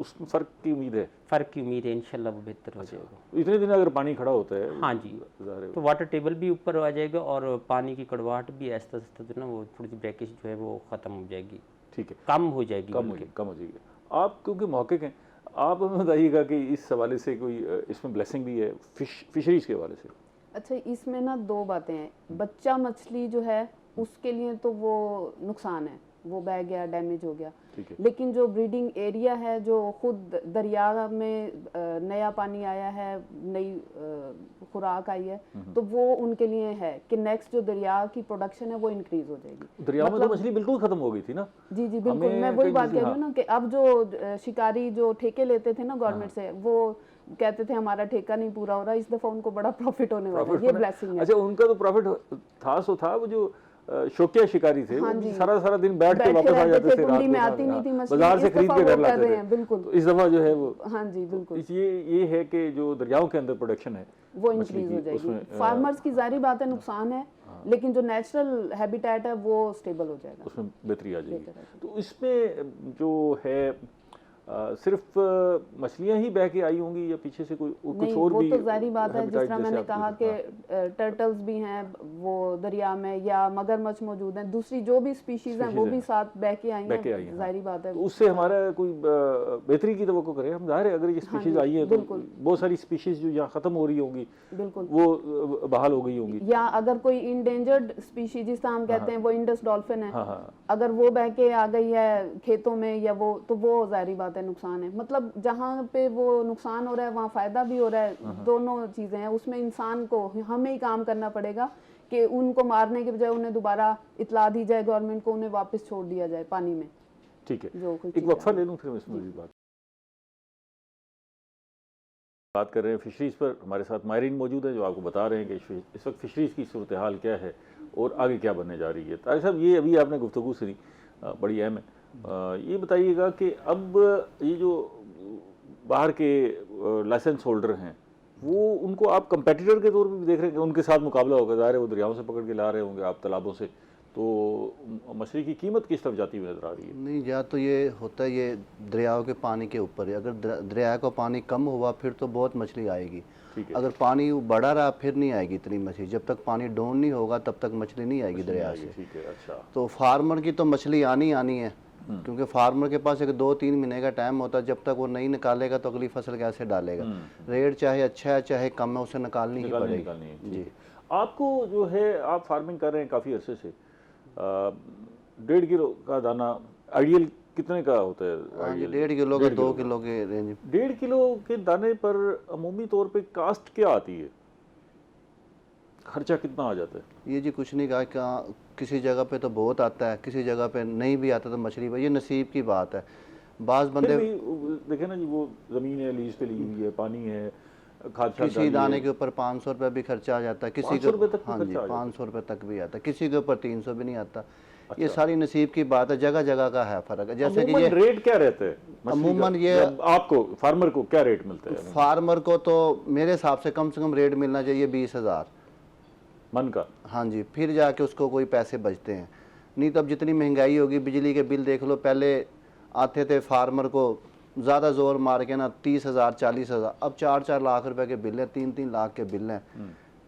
उसमें फ़र्क की उम्मीद है। फ़र्क की उम्मीद है, इंशाल्लाह वो बेहतर हो जाएगा। इतने दिन अगर पानी खड़ा होता है, हाँ जी, ज़ाहिर है तो वाटर टेबल भी ऊपर आ जाएगा और पानी की कड़वाहट भी आहिस्ता आहिस्ता जो ना वो थोड़ी सी ब्रेकेज जो है वो ख़त्म हो जाएगी, ठीक है, कम हो जाएगी कम बल्कि। हो जाएगी। आप क्योंकि महक़िक़ हैं, आप हमें बताइएगा कि इस हवाले से कोई इसमें ब्लेसिंग भी है फिशरीज़ के हवाले से? अच्छा, इसमें ना दो बातें हैं। बच्चा मछली जो है उसके लिए तो वो नुकसान है, वो बह गया, डैमेज हो गया। ठीक है। लेकिन जो ब्रीडिंग एरिया है, जो खुद दरिया में नया पानी आया है, नई खुराक आई है, तो वो उनके लिए है कि नेक्स्ट जो दरिया की प्रोडक्शन है वो इंक्रीज हो जाएगी। दरिया में तो मछली बिल्कुल खत्म हो गई थी ना। जी जी बिल्कुल, हमें मैं वही कई बात कह रही हूँ हाँ। ना कि अब जो शिकारी जो ठेके लेते थे ना गवर्नमेंट से, वो कहते थे हमारा ठेका नहीं पूरा हो रहा, इस दफा उनको बड़ा प्रॉफिट होने वाला है। ये ब्लेसिंग है। अच्छा, उनका तो प्रॉफिट था सो था, वो जो शौकिया शिकारी थे, हाँ वो जी। सारा सारा दिन बैठ के बैठे वापस आ रहते जाते थे, थे, रात कुंडी को में आती नहीं थी मछली, बाजार से इस खरीद दफा के वो घर कर लाते रहे थे। हैं, बिल्कुल। तो इस दफा जो है वो हाँ जी बिल्कुल, ये है कि जो दरियाओं के अंदर प्रोडक्शन है वो मछली इंक्रीज हो की, जाएगी। उसमें फार्मर्स की जारी बात है नुकसान है, लेकिन जो नेचुरल हैबिटेट है वो स्टेबल हो जाएगा। उसमें बेहतरी आ जाएगी। बेहतर है। तो इसमें जो है सिर्फ मछलियां ही बह के आई होंगी या पीछे से कुछ नहीं, और वो भी तो जारी बात है, जिस habitat तरह जैसे मैंने आप कहा देखें, कि टर्टल्स भी हैं वो दरिया में, या मगरमच्छ मौजूद हैं, दूसरी जो भी स्पीशीज हैं वो Species भी हैं। साथ बह के आई बह के आई हैं, हैं, जारी बात है। तो उससे हमारा कोई बेहतरी की तवक्को करें हम। जाहिर है अगर ये स्पीशीज आई है तो बिल्कुल। बहुत सारी स्पीशीज जो यहाँ ख़त्म हो रही होंगी बिल्कुल। वो बहाल हो गई होंगी। या अगर कोई इंडेंजर्ड स्पीशीज जिस तरह हम कहते हैं, वो इंडस डॉल्फिन है, हाँ हाँ, अगर वो बह के आ गई है खेतों में, या वो, तो वो जारी बात है नुकसान है। मतलब जहाँ पे वो नुकसान हो रहा है वहाँ फायदा भी हो रहा है, दोनों चीजें हैं। उसमें इंसान को हमें ही काम करना पड़ेगा कि उनको मारने के बजाय उन्हें दोबारा इत्ला दी जाए गवर्नमेंट को, उन्हें वापस छोड़ दिया जाए पानी में। ठीक है, जो कोई एक चीज़ वक्फा है। ले लूँ फिर मैं इसमें भी बात कर रहे हैं फिशरीज़ पर। हमारे साथ माहिरीन मौजूद है जो आपको बता रहे हैं कि इस वक्त फिशरीज़ की सूरत हाल क्या है और आगे क्या बनने जा रही है। तारिक साहब, ये अभी आपने गुफ्तगू सुनी, बड़ी अहम है। ये बताइएगा कि अब ये जो बाहर के लाइसेंस होल्डर हैं, वो उनको आप कंपेटिटर के तौर पे भी देख रहे हैं कि उनके साथ मुकाबला होगा? ज़ाहिर है वो दरियाओं से पकड़ के ला रहे होंगे आप तालाबों से, तो मछली की कीमत किस तरफ जाती हुई नजर आ रही है? नहीं, या तो ये होता है ये दरियाओं के पानी के ऊपर है। अगर दरिया का पानी कम हुआ फिर तो बहुत मछली आएगी। ठीक है। अगर पानी बढ़ा रहा फिर नहीं आएगी इतनी मछली। जब तक पानी डाउन नहीं होगा तब तक मछली नहीं आएगी दरिया से। ठीक है, अच्छा। तो फार्मर की तो मछली आनी है, क्योंकि फार्मर के पास एक 2-3 महीने का टाइम होता है। जब तक वो नहीं निकालेगा तो अगली फसल कैसे डालेगा। रेट चाहे अच्छा है चाहे कम है, उसे निकालनी ही पड़ेगी। निकालनी है, जी। आपको जो है, आप फार्मिंग कर रहे हैं काफ़ी अरसे से, 1.5 किलो का दाना आइडियल कितने का होता है? हाँ जी, 1.5 किलो का 2 किलो के रेंज। 1.5 किलो के दाने पर अमूमी तौर पे कास्ट क्या आती है, खर्चा कितना आ जाता है? ये जी कुछ नहीं कहा, किसी जगह पे तो बहुत आता है, किसी जगह पे नहीं भी आता तो मछली भाई, ये नसीब की बात है। बाज़ बंदे देखे ना जी, वो ज़मीन है लीज पे ली हुई है, पानी है, खाद किसी दाने के ऊपर 500 रुपये भी खर्चा आ जाता है, किसी 500 रुपये तक हाँ भी जी खर्चा आ जाता है। 500 रुपये तक भी आता है, किसी के ऊपर 300 भी नहीं आता। ये सारी नसीब की बात है, जगह जगह का है फ़र्क है। जैसे कि ये रेट क्या रहता है अमूमन ये आपको फार्मर को क्या रेट मिलता है? फार्मर को तो मेरे हिसाब से कम रेट मिलना चाहिए 20,000 मन का। हाँ जी, फिर जाके उसको कोई पैसे बचते हैं। नहीं तो अब जितनी महंगाई होगी, बिजली के बिल देख लो, पहले आते थे फार्मर को ज़्यादा जोर मार के ना 30,000 40,000, अब 4-4 लाख रुपए के बिल हैं, 3-3 लाख के बिल हैं।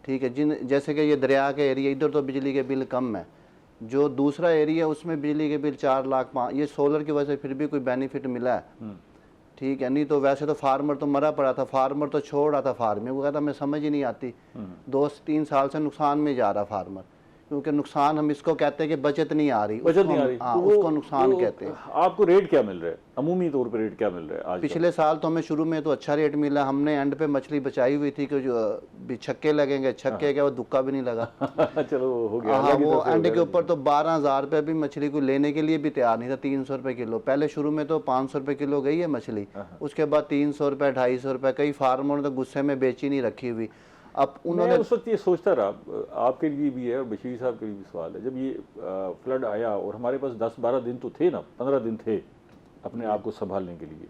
ठीक है, जैसे कि ये दरिया के एरिया, इधर तो बिजली के बिल कम है। जो दूसरा एरिया है उसमें बिजली के बिल 4 लाख 5, ये सोलर की वजह से फिर भी कोई बेनिफिट मिला है। ठीक है, नहीं तो वैसे तो फार्मर तो मरा पड़ा था, फार्मर तो छोड़ रहा था फार्मिंग, वो कहता मैं समझ ही नहीं आती। 2-3 साल से नुकसान में जा रहा फार्मर, क्योंकि नुकसान हम इसको कहते हैं कि बचत नहीं आ रही, बचत नहीं आ रही, हाँ, तो उसको नुकसान कहते हैं। आपको रेट क्या मिल रहा है अमूमी तौर पे, रेट क्या मिल रहा है आज? पिछले साल तो हमें शुरू में तो अच्छा रेट मिला, हमने एंड पे मछली बचाई हुई थी कि जो भी छक्के लगेंगे, छक्के क्या वो दुक्का भी नहीं लगा। चलो हो गया। हाँ, वो एंड के ऊपर तो 12,000 रुपये भी मछली को लेने के लिए भी तैयार नहीं था। 300 रुपये किलो, पहले शुरू में तो 500 रुपये किलो गई है मछली, उसके बाद 300 रुपये, 250 रुपये, कई फार्मरों ने तो गुस्से में बेची नहीं रखी हुई। अब उन्होंने मैं उस वक्त ये सोचता रहा, आपके लिए भी है और बशीर साहब के लिए भी सवाल है, जब ये फ्लड आया और हमारे पास 10-12 दिन तो थे ना, 15 दिन थे अपने आप को संभालने के लिए।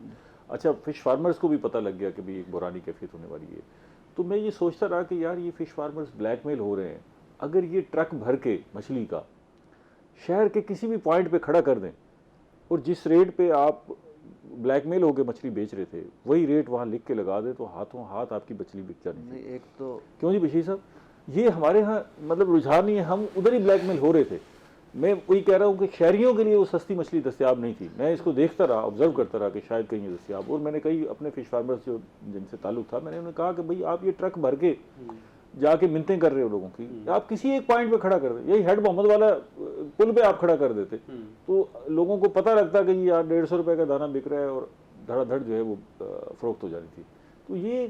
अच्छा, फिश फार्मर्स को भी पता लग गया कि भाई एक बुरानी कैफियत होने वाली है, तो मैं ये सोचता रहा कि यार ये फिश फार्मर्स ब्लैकमेल हो रहे हैं। अगर ये ट्रक भर के मछली का शहर के किसी भी पॉइंट पे खड़ा कर दें और जिस रेट पे आप ब्लैकमेल होकर मछली बेच रहे थे वही रेट वहाँ लिख के लगा दे, तो हाथों हाथ आपकी मछली बिक जानी थी। एक तो क्यों जी बशीर साहब, ये हमारे यहाँ मतलब रुझान नहीं है, हम उधर ही ब्लैकमेल हो रहे थे। मैं वही कह रहा हूँ कि शहरियों के लिए वो सस्ती मछली दस्तियाब नहीं थी। मैं इसको देखता रहा, ऑब्जर्व करता रहा कि शायद कहीं ये दस्तियाब, और मैंने कई अपने फिश फार्मर्स जो जिनसे ताल्लुक था, मैंने उन्हें कहा कि भाई आप ये ट्रक भर के जाके मिन्नतें कर रहे हो लोगों की, आप किसी एक पॉइंट पे खड़ा कर दें, यही हेड मोहम्मद वाला पुल पे आप खड़ा कर देते तो लोगों को पता लगता कि यार 150 रुपये का दाना बिक रहा है और धड़ाधड़ जो है वो फरोख्त हो जानी थी। तो ये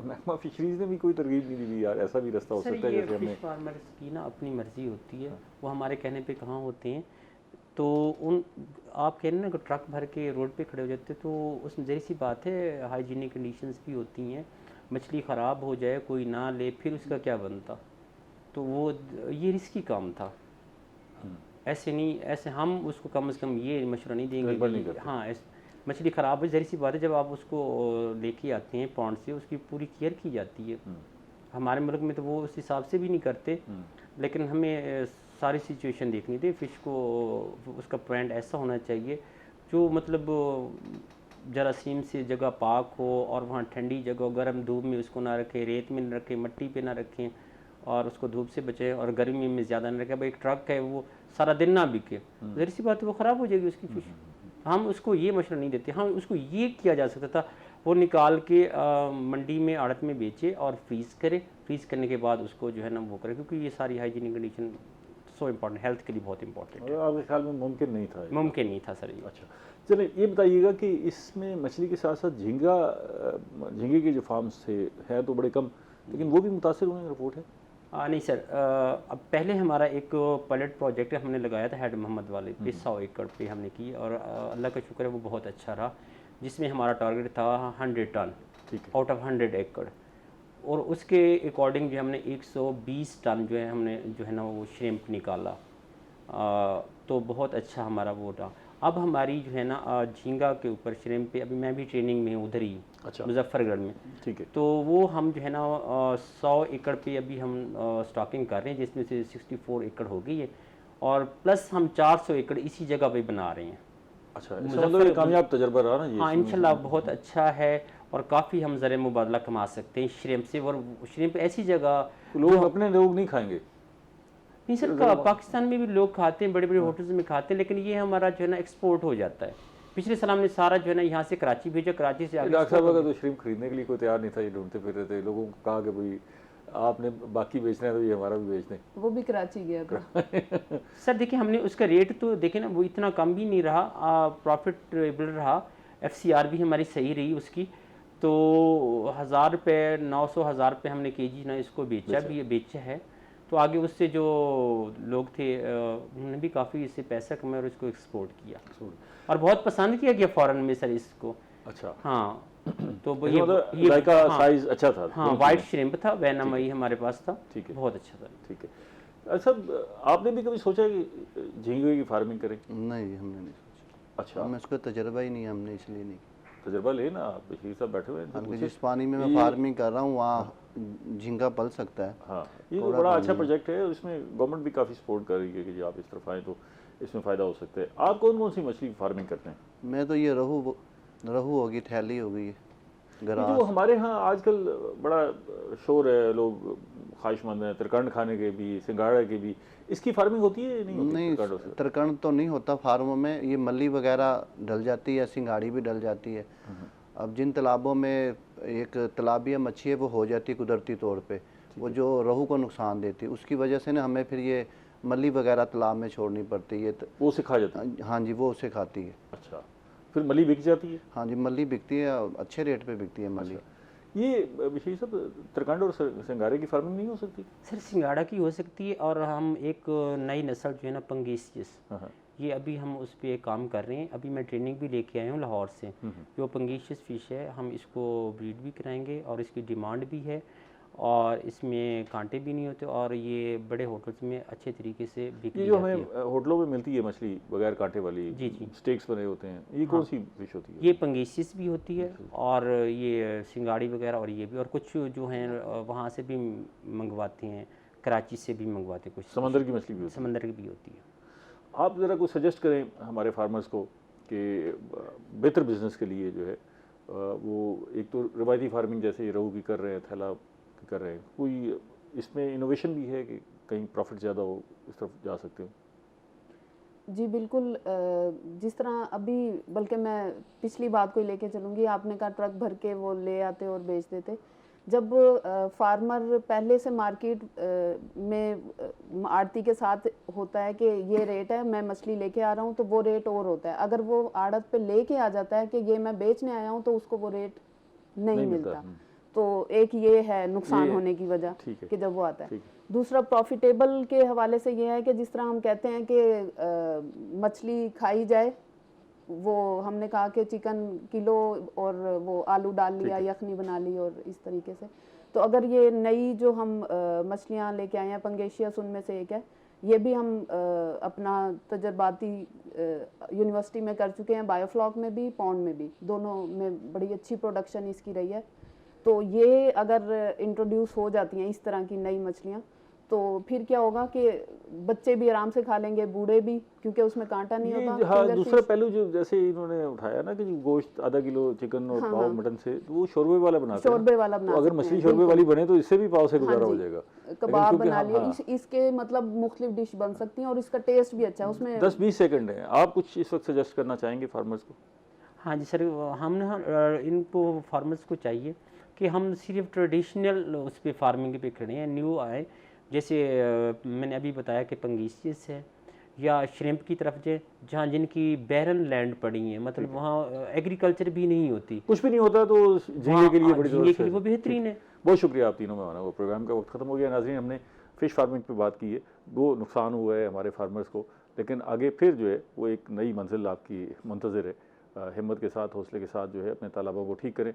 महकमा फिशरीज ने भी कोई तरगीब नहीं दी यार, ऐसा भी रास्ता हो सकता है जैसे हमने। फिश फार्मर्स की ना अपनी मर्जी होती है, वो हमारे कहने पे कहाँ होते हैं। तो उन आप कह रहे हैं ना कि ट्रक भर के रोड पे खड़े हो जाते, तो उसमें ज़री सी बात है, हाइजीनिक कंडीशंस भी होती हैं, मछली ख़राब हो जाए, कोई ना ले, फिर उसका क्या बनता। तो वो ये रिस्की काम था। ऐसे नहीं, ऐसे हम उसको कम से कम ये मशवरा नहीं देंगे। हाँ, मछली ख़राब हो, ज़री सी बात है, जब आप उसको लेके आते हैं पॉन्ड से, उसकी पूरी केयर की जाती है। हमारे मुल्क में तो वो उस हिसाब से भी नहीं करते, लेकिन हमें सारी सिचुएशन देखनी थी। फ़िश को उसका पॉइंट ऐसा होना चाहिए जो मतलब जरासीम से जगह पाक हो, और वहाँ ठंडी जगह, गर्म धूप में उसको ना रखें, रेत में ना रखें, मिट्टी पे ना रखें, और उसको धूप से बचाएं, और गर्मी में ज़्यादा ना रखें। भाई एक ट्रक है वो सारा दिन ना बिके, ज़री सी बात है वो ख़राब हो जाएगी उसकी फ़िश। हम उसको ये मशवरा नहीं देते। हाँ, उसको ये किया जा सकता था, वो निकाल के मंडी में, आड़त में बेचे और फ्रीज़ करे, फ्रीज़ करने के बाद उसको जो है ना वो करे, क्योंकि ये सारी hygienic condition so important, health के लिए बहुत इंपॉर्टेंट है। आपके ख्याल में मुमकिन नहीं था? मुमकिन नहीं था सर ये। अच्छा, चलिए ये बताइएगा कि इसमें मछली के साथ साथ झींगे के जो फार्म्स थे हैं तो बड़े कम, लेकिन वो भी मुतासर हुए, रिपोर्ट है? नहीं सर, अब पहले हमारा एक पायलट प्रोजेक्ट हमने लगाया था हेड मोहम्मद वाले पे, 100 एकड़ पे हमने की, और अल्लाह का शुक्र है वो बहुत अच्छा रहा, जिसमें हमारा टारगेट था 100 टन आउट ऑफ 100 एकड़, और उसके अकॉर्डिंग जो हमने 120 टन जो है हमने जो है ना वो श्रिम्प निकाला। तो बहुत अच्छा हमारा वो रहा। अब हमारी जो है ना झींगा के ऊपर श्रिम्प पे, अभी मैं भी ट्रेनिंग में हूँ उधर ही, अच्छा, मुजफ्फरगढ़ में। ठीक है। तो वो हम जो है ना 100 एकड़ पे अभी हम स्टॉकिंग कर रहे हैं, जिसमें से 64 एकड़ हो गई है, और प्लस हम 400 एकड़ इसी जगह पे बना रहे हैं। अच्छा, मतलब ये कामयाब तजर्बा रहा ना ये? हाँ, इंशाल्लाह बहुत अच्छा है, और काफ़ी हम ज़र मुबादला कमा सकते हैं श्रिम्प से। और श्रिम्प ऐसी जगह लोग अपने लोग नहीं खाएंगे? नहीं सर, पाकिस्तान में भी लोग खाते हैं, बड़े बड़े होटल्स में खाते हैं, लेकिन ये हमारा जो है ना एक्सपोर्ट हो जाता है। पिछले साल हमने सारा जो है ना यहाँ से कराची भेजा, कराची से डॉक्टर साहब अगर तो श्रिम्प खरीदने के लिए कोई तैयार नहीं था, ये ढूंढते फिर रहे थे, लोगों को कहा कि भाई आपने बाकी बेचना है तो ये हमारा भी बेच दें। वो भी कराची गया था। सर देखिए, हमने उसका रेट तो देखे ना, वो इतना कम भी नहीं रहा, प्रॉफिटेबल रहा, FCR भी हमारी सही रही उसकी। तो 1000 रुपये, 900-1000 रुपये हमने केजी ना इसको बेचा है। तो आगे उससे जो लोग थे उन्होंने भी काफ़ी इससे पैसा कमाया और इसको एक्सपोर्ट किया, और बहुत पसंद किया गया फ़ॉरेन में सर इसको। अच्छा, हाँ, तो ये का साइज अच्छा था? हाँ, वाइट श्रिम्प था, वैनामई हमारे पास था। ठीक है, बहुत अच्छा था। ठीक है। अच्छा, आपने भी कभी सोचा कि झींगे की फार्मिंग करें? नहीं, हमने नहीं सोचा। अच्छा, हमें उसका तजर्बा ही नहीं है, हमने इसलिए नहीं। तजर्बा ले ना, बशीर साहब बैठे हुए हैं, जिस पानी में मैं फार्मिंग कर रहा हूँ वहाँ झींगा पल सकता है। हाँ, ये तो बड़ा अच्छा प्रोजेक्ट है, इसमें गवर्नमेंट भी काफ़ी सपोर्ट कर रही है कि आप इस तरफ आएँ तो इसमें फ़ायदा हो सकता है। आप कौन कौन सी मछली फार्मिंग करते हैं? मैं तो ये रहू होगी, थैली हो गई, जो हमारे यहाँ आजकल बड़ा शोर है, लोग ख्वाहिशमंद हैं तरकंड खाने के भी, सिंगाड़ा के भी, इसकी फार्मिंग होती है? नहीं, तरकंड तो नहीं होता फार्मों में, ये मल्ली वगैरह डल जाती है, सिंगाड़ी भी डल जाती है। अब जिन तालाबों में एक तालाबी मच्छी है वो हो जाती है कुदरती तौर पे, वो जो रोहू को नुकसान देती है, उसकी वजह से ना हमें फिर ये मल्ली वगैरह तालाब में छोड़नी पड़ती है। वो उसे खा जाता है? हाँ जी, वो उसे खाती है। अच्छा, फिर मली बिक जाती है? हाँ जी, मल्ली बिकती है, अच्छे रेट पे बिकती है मल्ली। ये विशेष सब तरकंड और सिंगारे की फार्मिंग नहीं हो सकती? सर सिंगाड़ा की हो सकती है, और हम एक नई नस्ल जो है ना पंगेसियस, हाँ, ये अभी हम उस पर काम कर रहे हैं। अभी मैं ट्रेनिंग भी लेके आया हूँ लाहौर से। जो पंगेशियस फ़िश है हम इसको ब्रीड भी कराएंगे, और इसकी डिमांड भी है, और इसमें कांटे भी नहीं होते, और ये बड़े होटल्स में अच्छे तरीके से बिक ये जो जाती है। हमें होटलों में मिलती है मछली बगैर कांटे वाली, जी जी, स्टेक्स बने होते हैं, ये कौन सी फिश होती है? ये पंगेशियस भी होती है, और ये सिंगाड़ी वगैरह, और ये भी, और कुछ जो हैं वहाँ से भी मंगवाते हैं, कराची से भी मंगवाते हैं, कुछ समंदर की मछली भी होती है? समंदर की भी होती है। आप ज़रा कुछ सजेस्ट करें हमारे फार्मर्स को कि बेहतर बिजनेस के लिए जो है वो एक तो रिवायती फार्मिंग जैसे रोहू की कर रहे हैं, थैला की कर रहे हैं, कोई इसमें इनोवेशन भी है कि कहीं प्रॉफिट ज़्यादा हो, इस तरफ जा सकते हो? जी बिल्कुल। जिस तरह अभी, बल्कि मैं पिछली बात को ही लेके चलूँगी, आपने कहा ट्रक भर के वो ले आते और बेच देते। जब फार्मर पहले से मार्केट में आड़ती के साथ होता है कि ये रेट है, मैं मछली लेके आ रहा हूँ, तो वो रेट और होता है। अगर वो आड़त पे लेके आ जाता है कि ये मैं बेचने आया हूँ, तो उसको वो रेट नहीं मिलता। तो एक ये है नुकसान होने की वजह कि जब वो आता है। दूसरा प्रॉफिटेबल के हवाले से ये है कि जिस तरह हम कहते हैं कि मछली खाई जाए, वो हमने कहा कि चिकन किलो और वो आलू डाल लिया, यखनी बना ली, और इस तरीके से। तो अगर ये नई जो हम मछलियाँ लेके आए हैं, पंगेशियस उनमें से एक है, ये भी हम अपना तजर्बाती यूनिवर्सिटी में कर चुके हैं, बायोफ्लॉक में भी, पॉन्ड में भी, दोनों में बड़ी अच्छी प्रोडक्शन इसकी रही है। तो ये अगर इंट्रोड्यूस हो जाती हैं इस तरह की नई मछलियाँ, तो फिर क्या होगा कि बच्चे भी आराम से खा लेंगे, बूढ़े भी, क्योंकि उसमें कांटा नहीं होता। हाँ, दूसरा पहलू जो जैसे इन्होंने उठाया ना कि जो गोश्त आधा किलो चिकन और पाव मटन से, तो वो शोरबे वाला बनाते हैं। शोरबे वाला बना, तो अगर मछली शोरबे वाली बने तो इससे भी पाव से गुजारा हो जाएगा। कबाब बना लिया, इसके मतलब मुख्तलिफ डिश बन सकती हैं, और इसका टेस्ट भी अच्छा है। उसमें 10-20 सेकंड है, आप कुछ इस वक्त सजेस्ट करना चाहेंगे फार्मर्स को? हाँ जी सर, हम ना इनको फार्मर्स को चाहिए कि हम सिर्फ ट्रेडिशनल उस पर फार्मिंग पे खड़े हैं, न्यू आए। जैसे मैंने अभी बताया कि पंगेशियस है, या श्रिम्प की तरफ जाए, जहाँ जिनकी बैरन लैंड पड़ी है, मतलब वहाँ एग्रीकल्चर भी नहीं होती, कुछ भी नहीं होता, तो झींगे के लिए बड़ी झींगे के लिए वो बेहतरीन है। बहुत शुक्रिया आप तीनों में आना। वो प्रोग्राम का वक्त खत्म हो गया नाज़रीन, हमने फ़िश फार्मिंग पे बात की है, वो नुकसान हुआ है हमारे फार्मर्स को, लेकिन आगे फिर जो है वो एक नई मंजिल आपकी मुंतज़र है। हिम्मत के साथ, हौसले के साथ जो है अपने तालाबों को ठीक करें।